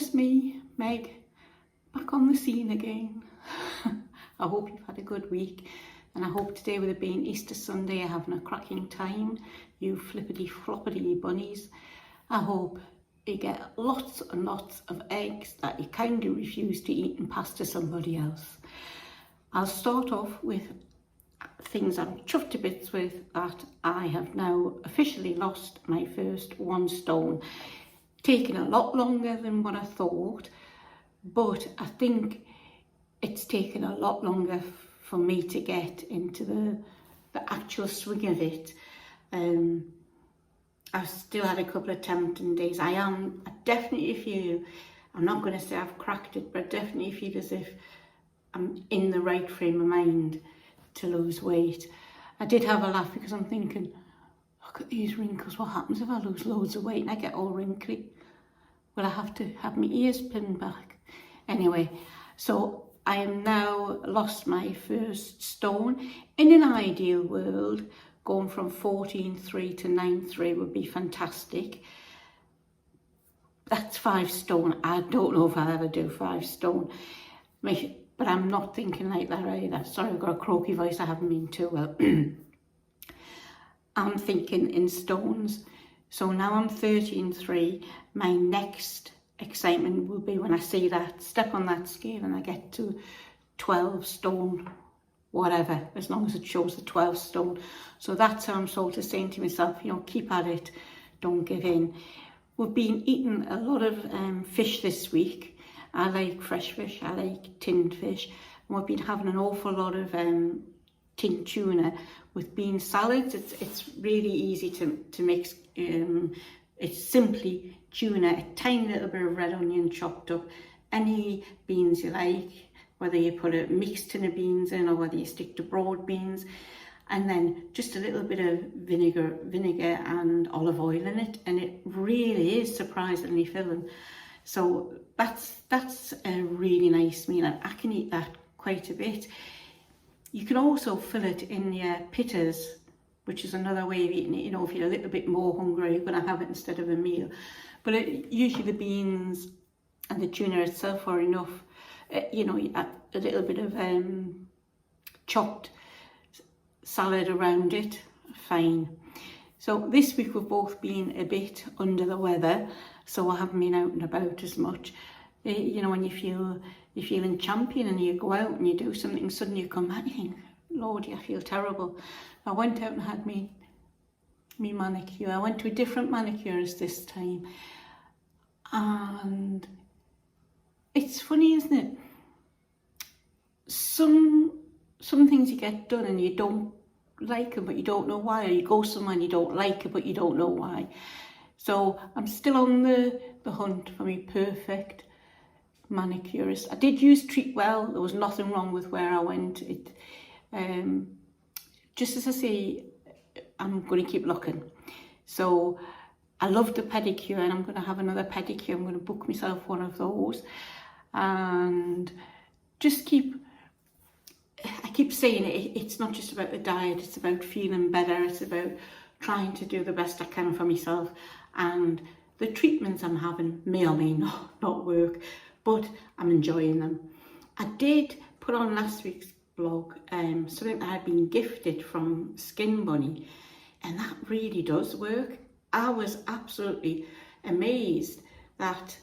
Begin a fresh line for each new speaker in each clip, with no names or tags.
just me, Meg, back on the scene again. I hope you've had a good week, and I hope today, with it being Easter Sunday, you're having a cracking time, you flippity floppity bunnies. I hope you get lots and lots of eggs that you kindly refuse to eat and pass to somebody else. I'll start off with things I'm chuffed to bits with, that I have now officially lost my first 1 stone. Taken a lot longer than what I thought, but I think it's taken a lot longer for me to get into the actual swing of it. I've still had a couple of tempting days. I definitely feel, I'm not going to say I've cracked it, but I definitely feel as if I'm in the right frame of mind to lose weight. I did have a laugh because I'm thinking, look at these wrinkles, what happens if I lose loads of weight and I get all wrinkly? Will I have to have my ears pinned back? Anyway, so I am now lost my first stone. In an ideal world, going from 14.3 to 9.3 would be fantastic. That's 5 stone. I don't know if I'll ever do 5 stone. But I'm not thinking like that either. Sorry, I've got a croaky voice, I haven't been too well. I'm thinking in stones. So now I'm 13.3. My next excitement will be when I see that, step on that scale and I get to 12 stone, whatever, as long as it shows the 12 stone. So that's how I'm sort of saying to myself, you know, keep at it, don't give in. We've been eating a lot of fish this week. I like fresh fish, I like tinned fish, and we've been having an awful lot of tinned tuna with bean salads. It's really easy to mix. It's simply tuna, a tiny little bit of red onion chopped up, any beans you like, whether you put a mixed tin of beans in or whether you stick to broad beans, and then just a little bit of vinegar and olive oil in it, and it really is surprisingly filling. So that's a really nice meal, and I can eat that quite a bit. You can also fill it in your pittas, which is another way of eating it. You know, if you're a little bit more hungry, you're going to have it instead of a meal. But usually the beans and the tuna itself are enough. You know, you add a little bit of chopped salad around it, fine. So this week we've both been a bit under the weather, so I haven't been out and about as much. You know, when you're feeling champion and you go out and you do something, suddenly you come back and you think, Lordy, I feel terrible. I went out and had me manicure. I went to a different manicurist this time. And it's funny, isn't it? Some things you get done and you don't like them, but you don't know why. Or you go somewhere and you don't like it, but you don't know why. So I'm still on the hunt for my perfect manicurist. I did use Treatwell. There was nothing wrong with where I went. Just as I say, I'm going to keep looking. So I love the pedicure, and I'm going to have another pedicure. I'm going to book myself one of those, and just I keep saying it's not just about the diet, it's about feeling better, it's about trying to do the best I can for myself, and the treatments I'm having may or may not work, but I'm enjoying them. I did put on last week's blog something that I'd been gifted from Skin Bunny, and that really does work. I was absolutely amazed that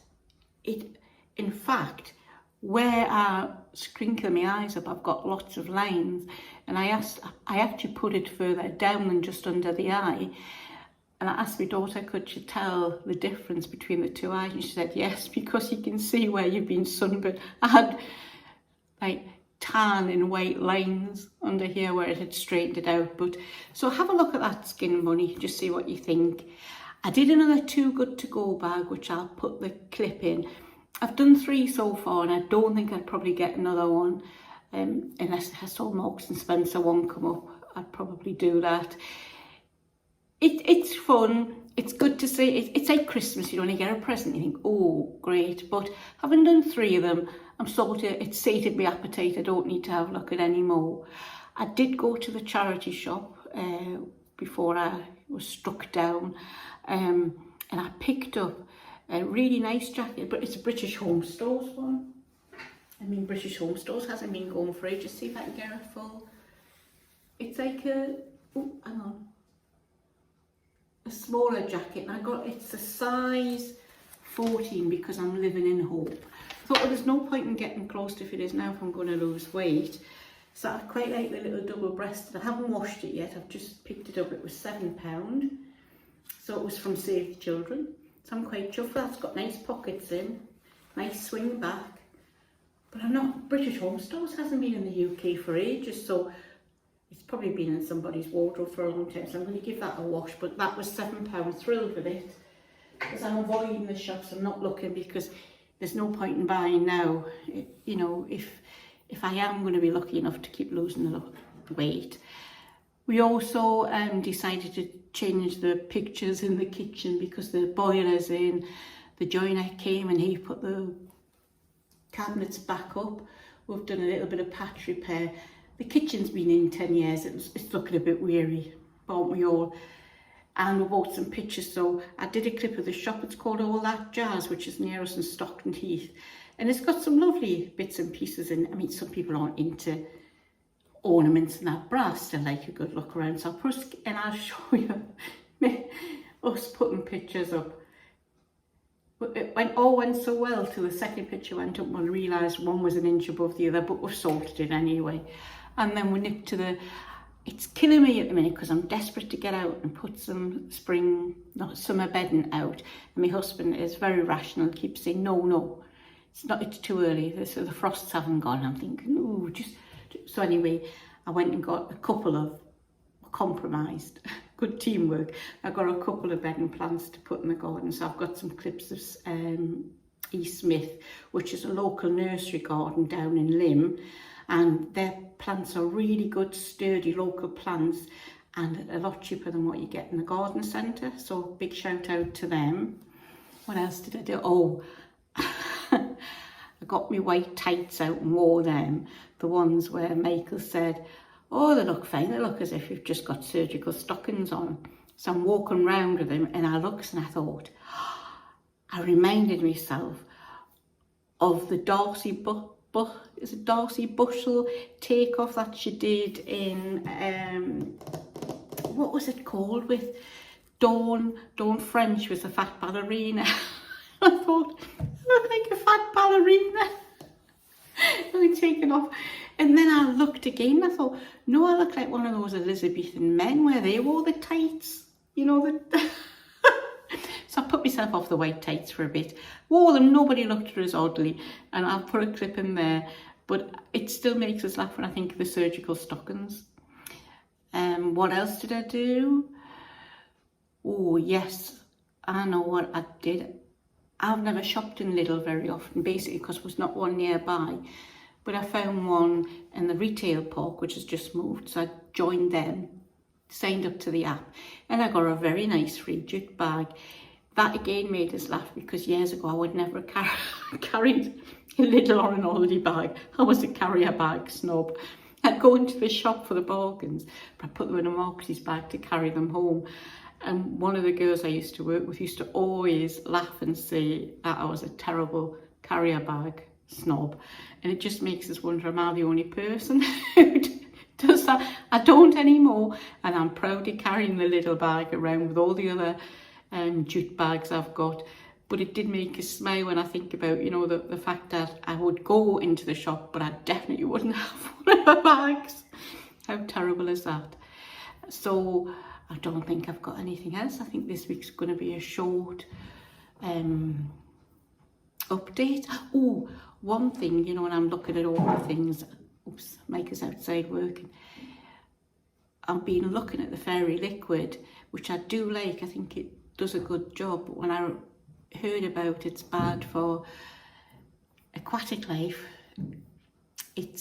it, in fact, where I crinkle my eyes up, I've got lots of lines, and I actually put it further down than just under the eye, and I asked my daughter, could she tell the difference between the two eyes, and she said yes, because you can see where you've been sunburned. I had like tan and white lines under here where it had straightened it out. But so have a look at that Skin Bunny, just see what you think. I did another Too Good To Go bag, which I'll put the clip in. I've done 3 so far, and I don't think I'd probably get another one unless I saw Marks and Spencer one come up. I'd probably do that. It's fun. It's good to see. It's like Christmas, you know, when you get a present, you think, oh, great. But having done 3 of them, I'm sort of, it's sated my appetite. I don't need to have a look at any more. I did go to the charity shop before I was struck down, and I picked up A really nice jacket, but it's a British Home Stores one. I mean, British Home Stores hasn't been going for ages. See if I can get it full. It's like a, oh, hang on, a smaller jacket, and it's a size 14 because I'm living in Hope. I thought, well, there's no point in getting close to fit is now if I'm going to lose weight. So I quite like the little double-breasted. I haven't washed it yet. I've just picked it up. It was £7. So it was from Save the Children. So I'm quite chuffed. That's got nice pockets in, nice swing back. But I'm not, British Home Stores hasn't been in the UK for ages, so it's probably been in somebody's wardrobe for a long time. So I'm going to give that a wash. But that was £7. Thrilled with it. Because I'm avoiding the shops. I'm not looking because there's no point in buying now. You know, if I am going to be lucky enough to keep losing the weight. We also decided to change the pictures in the kitchen because the boiler's in. The joiner came and he put the cabinets back up. We've done a little bit of patch repair. The kitchen's been in 10 years. It's looking a bit weary, aren't we all? And we bought some pictures. So I did a clip of the shop. It's called All That Jazz, which is near us in Stockton Heath. And it's got some lovely bits and pieces in. I mean, some people aren't into ornaments and that, but I still like a good look around. So I'll show you us putting pictures up. But it went so well till the second picture went up and we realised one was an inch above the other, but we've sorted it anyway. And then we nipped to the, it's killing me at the minute because I'm desperate to get out and put some summer bedding out. And my husband is very rational, keeps saying, no, it's too early, so the frosts haven't gone. I'm thinking, ooh, so anyway, I went and got a couple of compromised, good teamwork. I got a couple of bedding plants to put in the garden. So I've got some clips of E. Smith, which is a local nursery garden down in Lim. And their plants are really good, sturdy local plants and a lot cheaper than what you get in the garden centre. So big shout out to them. What else did I do? Oh, I got my white tights out and wore them. The ones where Michael said, oh, they look fine. They look as if you've just got surgical stockings on. So I'm walking around with them and I looked and I thought, I reminded myself of the Darcy Bushell takeoff that she did in, what was it called, with Dawn French was a fat ballerina. I thought, I look like a fat ballerina. I was taken off. And then I looked again and I thought, no, I look like one of those Elizabethan men where they wore the tights, you know. So I put myself off the white tights for a bit. Wore them, nobody looked at us oddly. And I'll put a clip in there. But it still makes us laugh when I think of the surgical stockings. What else did I do? Oh, yes, I know what I did. I've never shopped in Lidl very often, basically because there's not one nearby. But I found one in the retail park, which has just moved. So I joined them, signed up to the app, and I got a very nice free jute bag. That again made us laugh because years ago I would never have carried a Lidl or an holiday bag. I was a carrier bag snob. I'd go into the shop for the bargains, but I put them in a Marxie's bag to carry them home. And one of the girls I used to work with used to always laugh and say that I was a terrible carrier bag snob. And it just makes us wonder, am I the only person who does that? I don't anymore. And I'm proudly carrying the little bag around with all the other jute bags I've got. But it did make us smile when I think about, you know, the fact that I would go into the shop, but I definitely wouldn't have one of the bags. How terrible is that? So I don't think I've got anything else. I think this week's going to be a short update. Oh, one thing, you know, when I'm looking at all the things, oops, Mike is outside working. I've been looking at the fairy liquid, which I do like. I think it does a good job. But when I heard about it's bad for aquatic life, it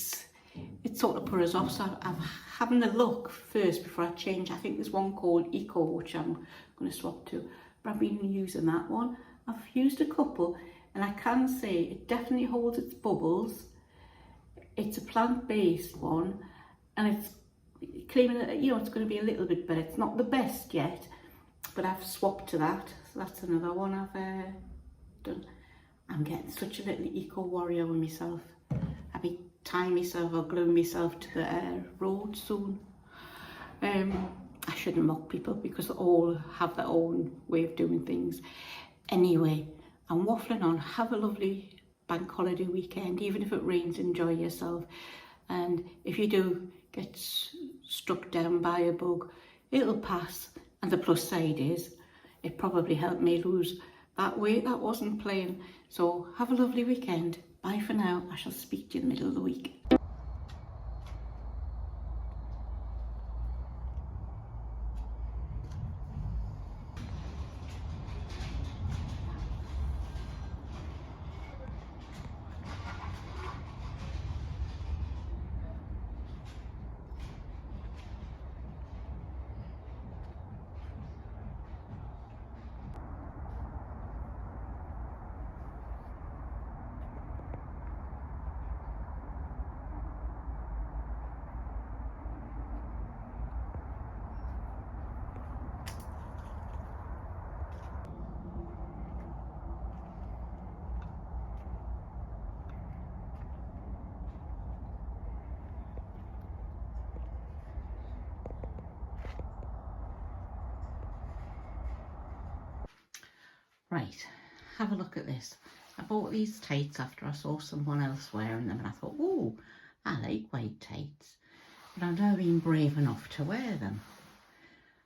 sort of put us off. So I'm having a look first before I change. I think there's one called Eco, which I'm going to swap to. But I've been using that one. I've used a couple, and I can say it definitely holds its bubbles. It's a plant-based one, and it's claiming that, you know, it's going to be a little bit better. It's not the best yet, but I've swapped to that. So that's another one I've often. I'm getting such a little eco-warrior with myself. I'll be tying myself or gluing myself to the road soon. I shouldn't mock people because they all have their own way of doing things. Anyway, I'm waffling on. Have a lovely bank holiday weekend. Even if it rains, enjoy yourself. And if you do get struck down by a bug, it'll pass. And the plus side is, it probably helped me lose that weight that wasn't playing. So have a lovely weekend. Bye for now. I shall speak to you in the middle of the week. Right, have a look at this. I bought these tights after I saw someone else wearing them and I thought, oh, I like white tights. But I've never been brave enough to wear them.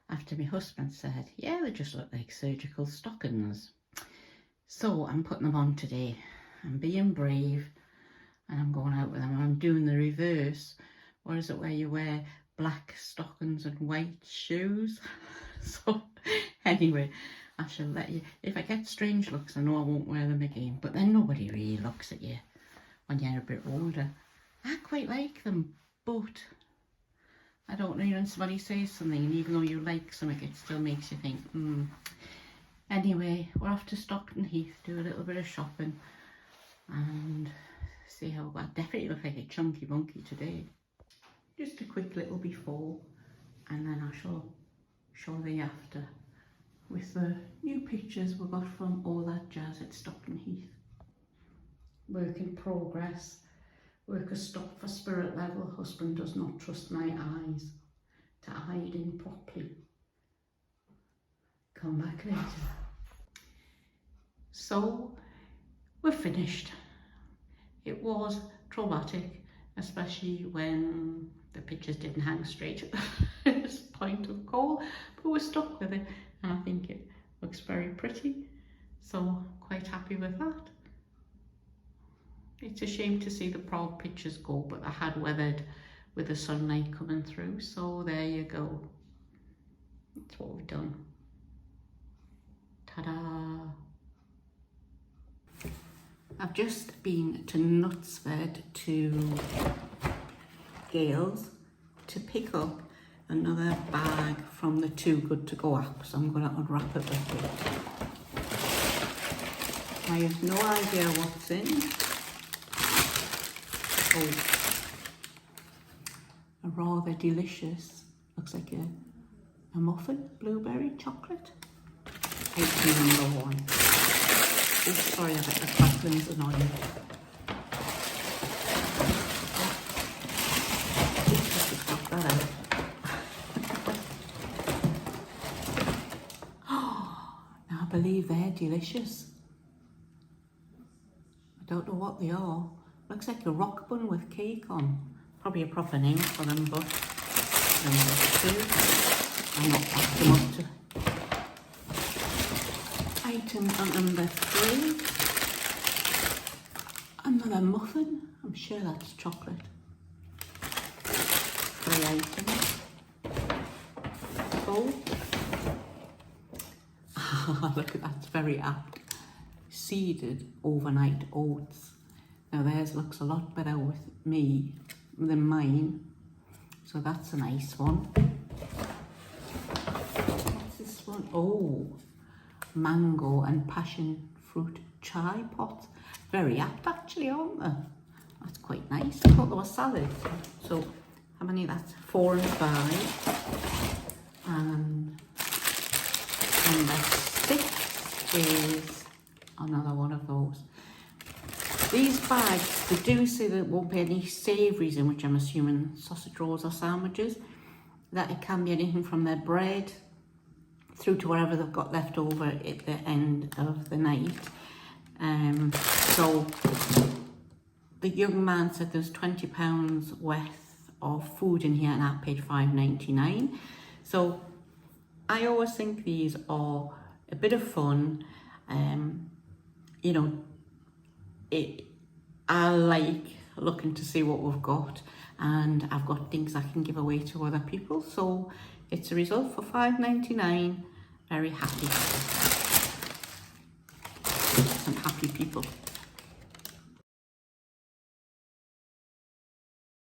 After my husband said, yeah, they just look like surgical stockings. So I'm putting them on today. I'm being brave and I'm going out with them. I'm doing the reverse. What is it where you wear black stockings and white shoes? So anyway, I shall let you, if I get strange looks, I know I won't wear them again, but then nobody really looks at you when you're a bit older. I quite like them, but I don't know, when somebody says something and even though you like something, it still makes you think, Anyway, we're off to Stockton Heath, do a little bit of shopping and see how, I definitely look like a chunky monkey today. Just a quick little before and then I shall show the after with the new pictures we got from all that jazz at Stockton Heath. Work in progress. Work has stopped for spirit level. Husband does not trust my eyes to hide in properly. Come back later. So we're finished. It was traumatic, especially when the pictures didn't hang straight at this point of call, but we're stuck with it and I think it looks very pretty, so quite happy with that. It's a shame to see the proud pictures go, but I had weathered with the sunlight coming through, so there you go. That's what we've done. Ta-da! I've just been to Knutsford to Gales to pick up another bag from the Too Good To Go app, so I'm going to unwrap it with you. I have no idea what's in. Oh, a rather delicious, looks like a muffin, blueberry chocolate. Item number 1. Oh, sorry, I bet the crackling's annoying. I believe they're delicious. I don't know what they are. Looks like a rock bun with cake on. Probably a proper name for them, but number 2. I'm not packed them up to. Item number 3. Another muffin. I'm sure that's chocolate. 3 items. 4. Look at that, it's very apt. Seeded overnight oats. Now theirs looks a lot better with me than mine, so that's a nice one. What's this one? Oh, mango and passion fruit chai pot. Very apt actually, aren't they? That's quite nice. I thought they were salad. So how many? That's 4 and 5. And number 6 is another one of These bags, they do say there won't be any savouries in, which I'm assuming sausage rolls or sandwiches, that it can be anything from their bread through to whatever they've got left over at the end of the night. So the young man said there's £20 worth of food in here and I paid $5.99. So I always think these are a bit of fun. You know, I like looking to see what we've got, and I've got things I can give away to other people. So it's a result for $5.99. Very happy. Some happy people.